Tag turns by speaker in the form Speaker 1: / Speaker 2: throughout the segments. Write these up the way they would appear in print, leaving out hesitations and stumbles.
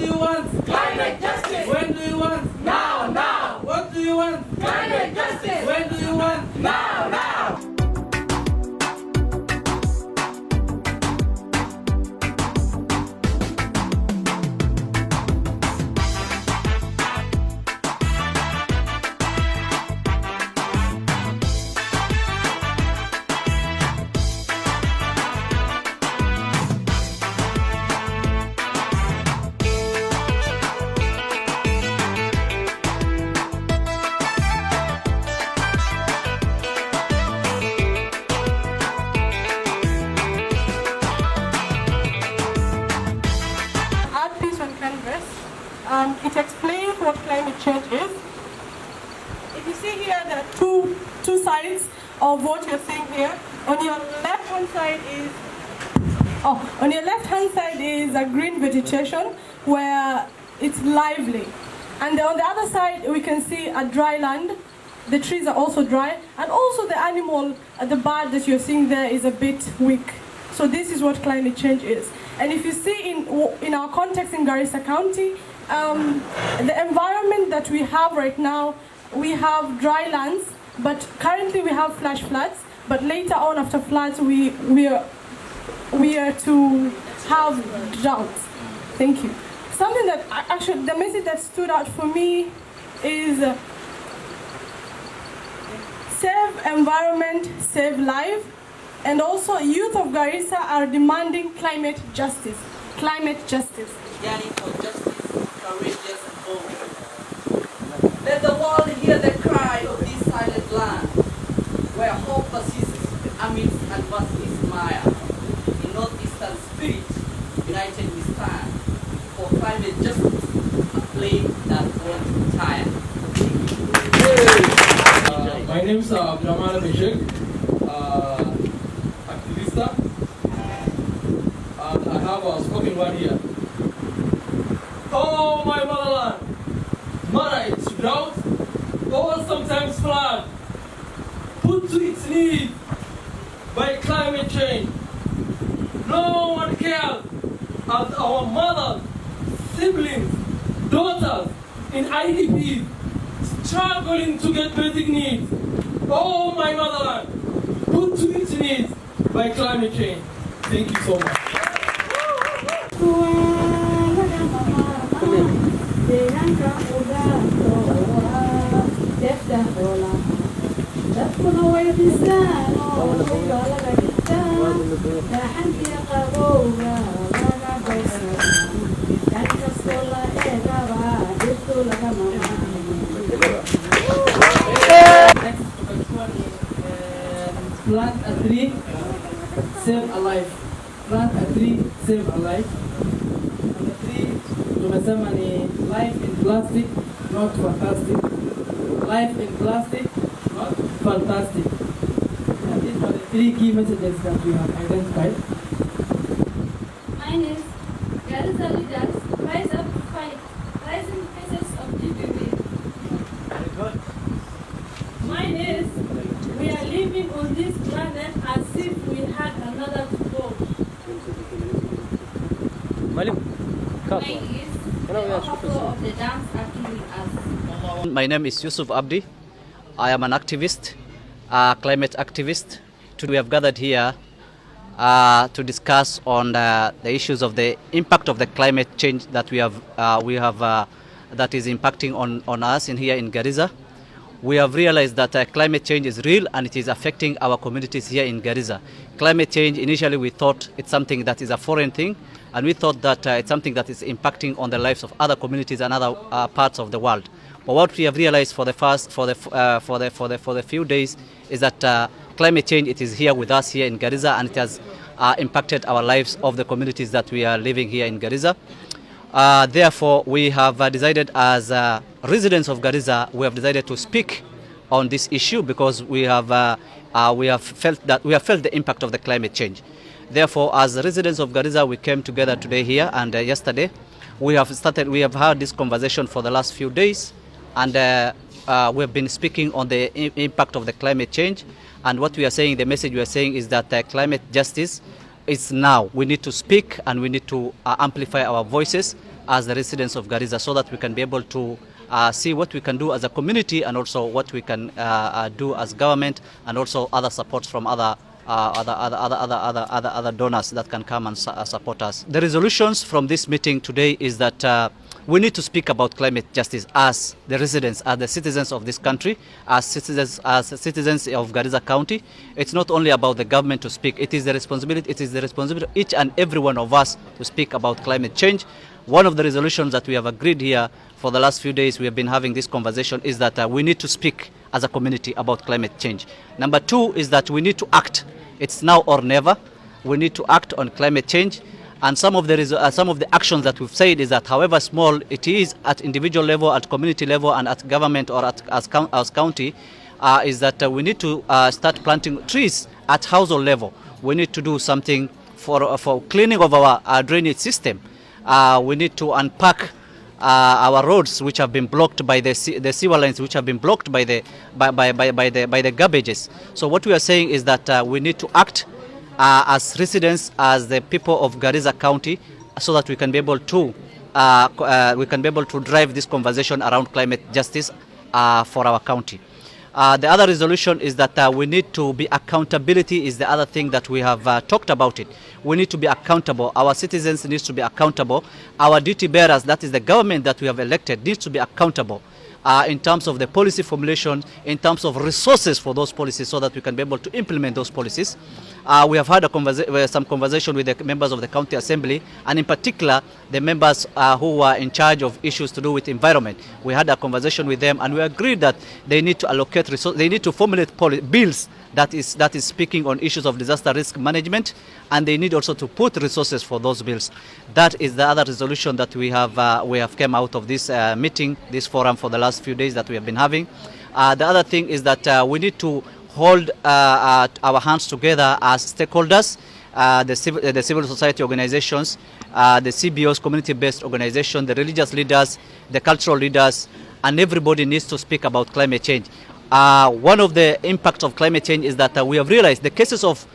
Speaker 1: do you want?
Speaker 2: Climate justice.
Speaker 1: When do you want?
Speaker 2: Now, now.
Speaker 1: What do you want?
Speaker 2: Climate justice.
Speaker 1: When do you want?
Speaker 2: Now, now.
Speaker 3: It explains what climate change is. If you see here, there are two sides of what you're seeing here. On your left-hand side is a green vegetation where it's lively. And on the other side, we can see a dry land. The trees are also dry. And also the animal, the bird that you're seeing there is a bit weak. So this is what climate change is. And if you see in our context in Garissa County, the environment that we have right now, we have dry lands, but currently we have flash floods. But later on, after floods, we are to have droughts. Thank you. Something that actually, the message that stood out for me is save environment, save life. And also, youth of Garissa are demanding climate justice. Climate justice.
Speaker 4: Yearning for justice, courageous and bold. Let the world hear the cry of this silent land, where hope persists amidst adversity's mire. In northeastern spirit, united we stand for climate justice, a flame that won't tire.
Speaker 1: My name is Abdurrahman Bishek, activista, and I have a spoken word here. Oh, my motherland, mother, it's drought, or sometimes flood, put to its need by climate change. No one cares as our mothers, siblings, daughters in IDPs struggling to get basic needs. Oh, my motherland, put to its needs by climate change. Thank you so much.
Speaker 4: Plant a tree, save a life. Plant a tree, save a life. And the tree, tumesema life in plastic, not fantastic. Life in plastic, not fantastic. And these are the three key messages that we have identified.
Speaker 5: Mine is Garissa leaders rise up to fight rising cases of GBV.
Speaker 4: Very good.
Speaker 5: Mine is we are living on this planet as if we had another to go. Mine is the overflow of the dams are killing us.
Speaker 6: My name is Yusuf Abdi. I am an activist, a climate activist. Today we have gathered here to discuss on the issues of the impact of the climate change that we have that is impacting on us here in Garissa. We have realized that climate change is real and it is affecting our communities here in Garissa. Climate change, initially we thought it's something that is a foreign thing, and we thought that it's something that is impacting on the lives of other communities and other parts of the world. But what we have realized for the few days is that climate change, it is here with us here in Garissa, and it has impacted our lives of the communities that we are living here in Garissa. Therefore, we have decided as residents of Garissa, we have decided to speak on this issue because we have felt the impact of the climate change. Therefore, as residents of Garissa, we came together today here, and yesterday we have had this conversation for the last few days, and we have been speaking on the impact of the climate change. And what we are saying, the message we are saying is that climate justice is now. We need to speak and we need to amplify our voices as the residents of Garissa, so that we can be able to see what we can do as a community, and also what we can do as government, and also other supports from other donors that can come and support us. The resolutions from this meeting today is that we need to speak about climate justice as the residents, as the citizens of this country, as citizens of Garissa County. It's not only about the government to speak. It is the responsibility of each and every one of us to speak about climate change. One of the resolutions that we have agreed here for the last few days, we have been having this conversation, is that we need to speak as a community about climate change. Number two is that we need to act. It's now or never. We need to act on climate change. And some of the actions that we've said is that, however small it is at individual level, at community level, and at government or as county, is that we need to start planting trees at household level. We need to do something for cleaning of our drainage system. We need to unpack our roads, which have been blocked by the sewer lines, which have been blocked by the garbages. So what we are saying is that we need to act as residents, as the people of Garissa County, so that we can be able to drive this conversation around climate justice for our county. The other resolution is that we need to be accountability is the other thing that we have talked about it. We need to be accountable. Our citizens need to be accountable. Our duty bearers, that is the government that we have elected, needs to be accountable in terms of the policy formulation, in terms of resources for those policies, so that we can be able to implement those policies. We have had some conversation with the members of the county assembly, and in particular the members who were in charge of issues to do with environment. We had a conversation with them, and we agreed that they need to allocate resources, they need to formulate bills that is speaking on issues of disaster risk management, and they need also to put resources for those bills. That is the other resolution that we have came out of this meeting, this forum for the last few days that we have been having. The other thing is that we need to hold our hands together as stakeholders, the civil society organizations, the CBOs, community-based organizations, the religious leaders, the cultural leaders, and everybody needs to speak about climate change. One of the impacts of climate change is that we have realized the cases of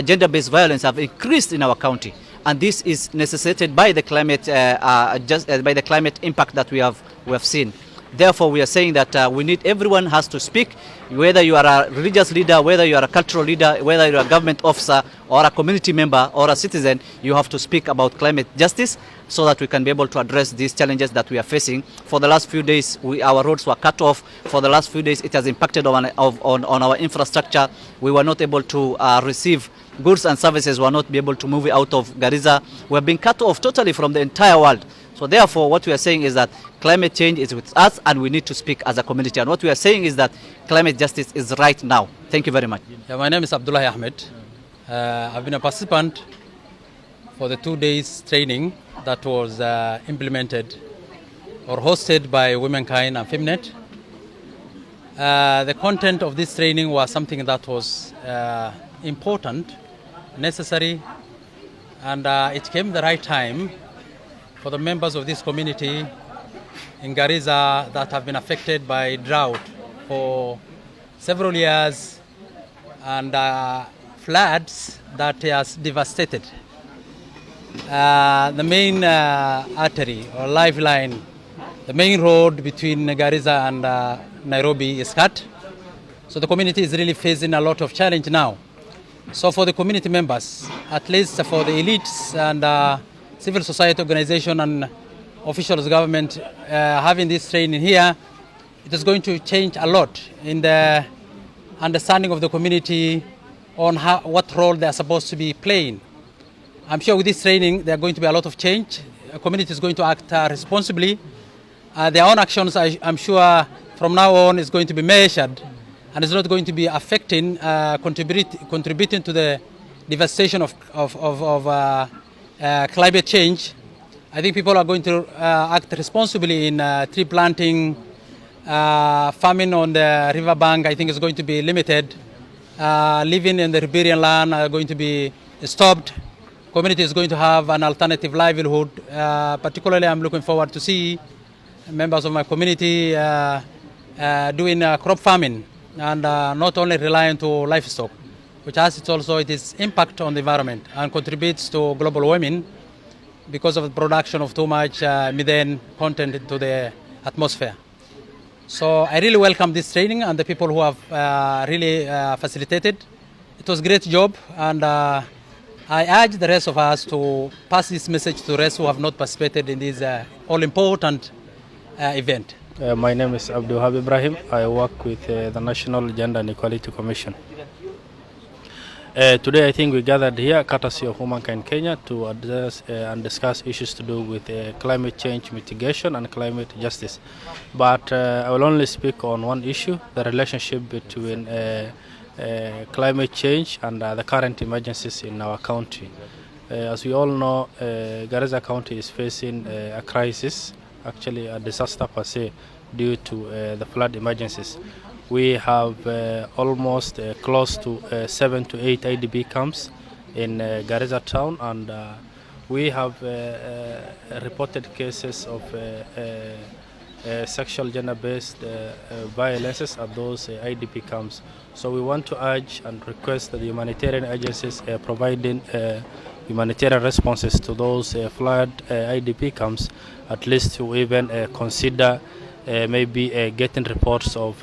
Speaker 6: gender-based violence have increased in our county, and this is necessitated by the climate impact that we have seen. Therefore, we are saying that everyone has to speak, whether you are a religious leader, whether you are a cultural leader, whether you are a government officer or a community member or a citizen. You have to speak about climate justice, so that we can be able to address these challenges that we are facing. For the last few days, our roads were cut off. For the last few days, it has impacted on our infrastructure. We were not able to receive goods and services, were not be able to move out of Garissa. We have been cut off totally from the entire world. So therefore, what we are saying is that climate change is with us, and we need to speak as a community. And what we are saying is that climate justice is right now. Thank you very much.
Speaker 7: Yeah, my name is Abdullah Ahmed. I've been a participant for the 2 days training that was implemented or hosted by Womankind and Femnet. The content of this training was something that was important, necessary, and it came the right time for the members of this community in Garissa that have been affected by drought for several years and floods that has devastated. The main artery or lifeline, the main road between Garissa and Nairobi is cut. So the community is really facing a lot of challenge now. So for the community members, at least for the elites and civil society organization and officials, government, having this training here, it is going to change a lot in the understanding of the community on what role they are supposed to be playing. I'm sure with this training, there are going to be a lot of change. The community is going to act responsibly. Their own actions, I'm sure, from now on is going to be measured, and it's not going to be affecting, contributing to the devastation of climate change. I think people are going to act responsibly in tree planting. Farming on the riverbank, I think, is going to be limited. Living in the riparian land are going to be stopped. Community is going to have an alternative livelihood. Particularly, I'm looking forward to see members of my community doing crop farming and not only relying to livestock, which has its impact on the environment and contributes to global warming. because of the production of too much methane content into the atmosphere. So I really welcome this training and the people who have really facilitated. It was a great job, and I urge the rest of us to pass this message to the rest who have not participated in this all-important event.
Speaker 8: My name is Abdul Habib Ibrahim. I work with the National Gender and Equality Commission. Today I think we gathered here courtesy of Womankind Kenya to address and discuss issues to do with climate change mitigation and climate justice. But I will only speak on one issue, the relationship between climate change and the current emergencies in our county. As we all know, Garissa County is facing a crisis, actually a disaster per se, due to the flood emergencies. We have almost close to 7 to 8 IDP camps in Garissa town, and we have reported cases of sexual gender-based violences at those IDP camps. So we want to urge and request that the humanitarian agencies providing humanitarian responses to those flood IDP camps, at least to even consider maybe getting reports of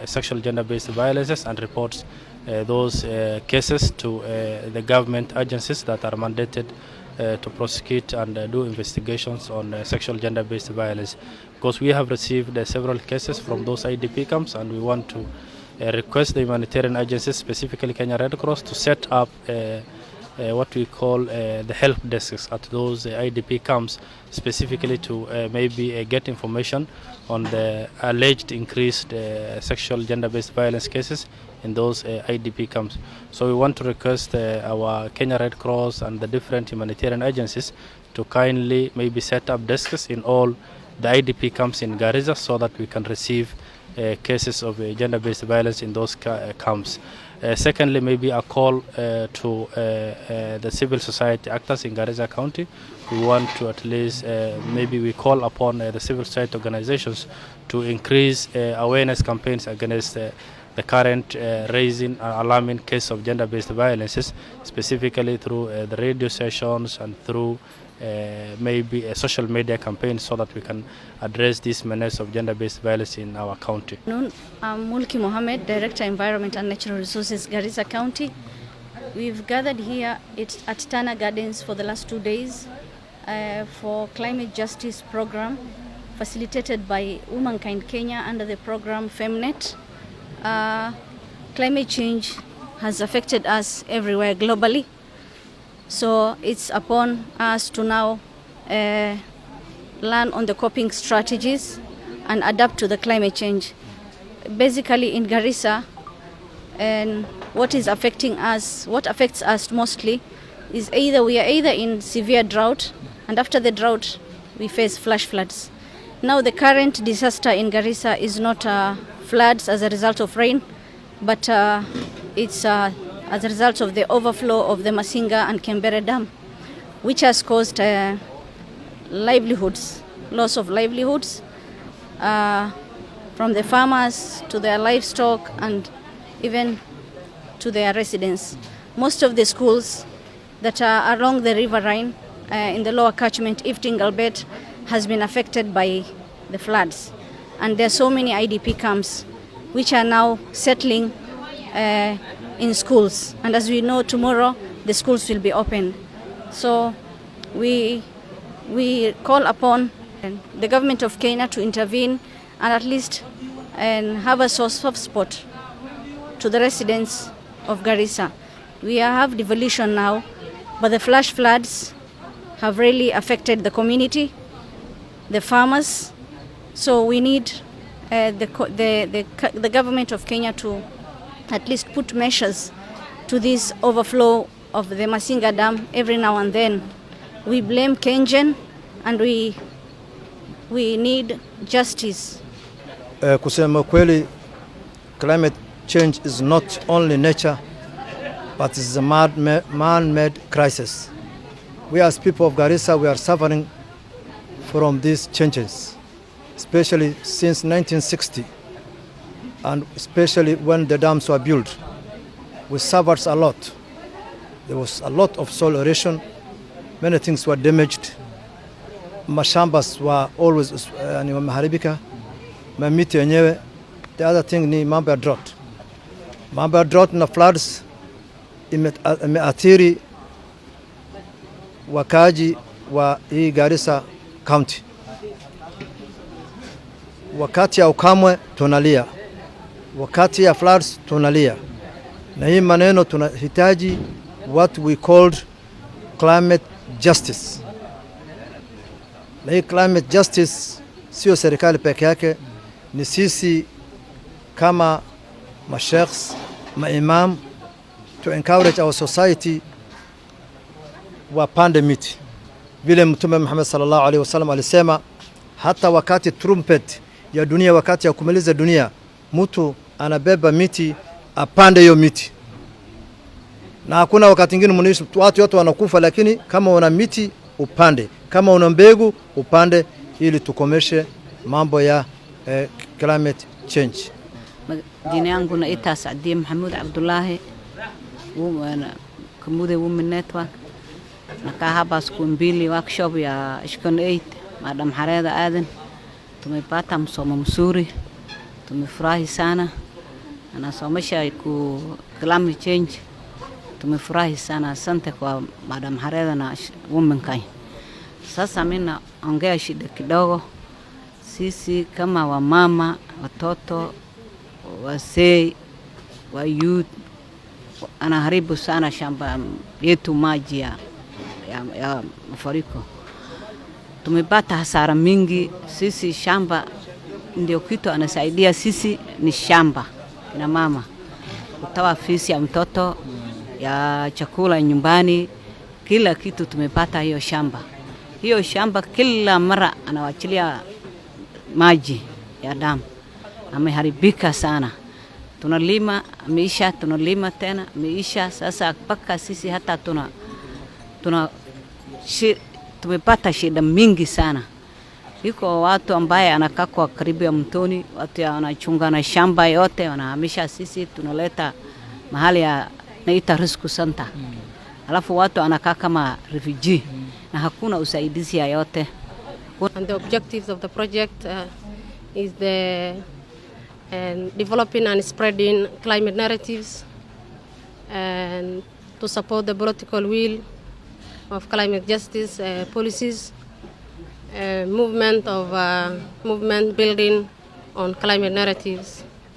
Speaker 8: sexual gender-based violences and reports those cases to the government agencies that are mandated to prosecute and do investigations on sexual gender-based violence. Because we have received several cases from those IDP camps, and we want to request the humanitarian agencies, specifically Kenya Red Cross, to set up what we call the help desks at those IDP camps, specifically to maybe get information on the alleged increased sexual gender-based violence cases in those IDP camps. So we want to request our Kenya Red Cross and the different humanitarian agencies to kindly maybe set up desks in all the IDP camps in Garissa, so that we can receive cases of gender-based violence in those camps. Secondly, maybe a call to the civil society actors in Garissa County. We want to at least, maybe we call upon the civil society organizations to increase awareness campaigns against the current raising and alarming case of gender-based violences, specifically through the radio sessions and through maybe a social media campaign, so that we can address this menace of gender-based violence in our county.
Speaker 9: I'm Mulki Mohammed, Director Environment and Natural Resources, Garissa County. We've gathered here at Tana Gardens for the last 2 days for climate justice program facilitated by Womankind Kenya under the program FemNet. Climate change has affected us everywhere globally. So it's upon us to now learn on the coping strategies and adapt to the climate change. Basically in Garissa, and what affects us mostly is we are either in severe drought, and after the drought we face flash floods. Now the current disaster in Garissa is not floods as a result of rain, but it's as a result of the overflow of the Masinga and Kembere Dam, which has caused loss of livelihoods from the farmers to their livestock and even to their residents. Most of the schools that are along the riverine in the lower catchment, Ifting Albert, has been affected by the floods. And there are so many IDP camps which are now settling in schools. And as we know, tomorrow the schools will be opened. So we call upon the government of Kenya to intervene and at least have a soft spot to the residents of Garissa. We have devolution now, but the flash floods have really affected the community, the farmers. So we need the government of Kenya to at least put measures to this overflow of the Masinga Dam every now and then. We blame Kengen, and we need justice.
Speaker 10: Kusema kweli, climate change is not only nature, but it's a man-made crisis. We as people of Garissa, we are suffering from these changes, especially since 1960, and especially when the dams were built. We suffered a lot. There was a lot of soil erosion. Many things were damaged. mashambas wa always ni wameharibika, mamiti yenyewe. The other thing ni mambo ya drought. Mambo ya drought na floods imeathiri wakaji wa hii Garissa County. Wakati ya ukamwe tunalia, wakati ya floods tunalia, na hii maneno tunahitaji what we called climate justice. Na hii climate justice sio serikali peke yake, ni sisi kama masheikhs, maimam, to encourage our society wapande miti. Vile Mtume Muhammad sallallahu alaihi wasallam alisema, hata wakati trumpet ya dunia, wakati ya kumaliza dunia, mtu anabeba miti apande hiyo miti. Na hakuna wakati mwingine mnaishi watu wote wanakufa, lakini kama una miti upande, kama una mbegu upande, ili tukomeshe mambo ya climate change.
Speaker 11: Jina yangu naitwa Sadia Mahmud Abdullahi, Kamude Women Network. Nakaa hapa siku mbili workshop ya Ishkon 8 Madam Hareda Aden. Tumepata msomo mzuri, tumefurahi sana. Anasomesha ku climate change, tumefurahi sana. Asante kwa Madam Hareda na Women Kai. Sasa mimi naongea shida kidogo. Sisi kama wamama, watoto, wasee, wa youth, anaharibu sana shamba yetu, maji ya mafuriko. Tumepata hasara mingi. Sisi shamba ndio kitu anasaidia sisi, ni shamba na mama kutoa fisi ya mtoto, ya chakula nyumbani, kila kitu tumepata hiyo shamba. Hiyo shamba kila mara anawachilia maji ya damu, ameharibika sana. Tunalima ameisha, tunalima tena ameisha. Sasa mpaka sisi hata tumepata shida mingi sana. Iko watu ambaye anakaa kwa karibu ya mtoni, watu wanachunga na shamba yote, wanahamisha. Sisi tunaleta mahali ya naita rescue center. Alafu watu anakaa kama refugee na hakuna usaidizi yote.
Speaker 12: And the objectives of the project is the developing and spreading climate narratives, and to support the political will of climate justice policies, movement building on climate narratives.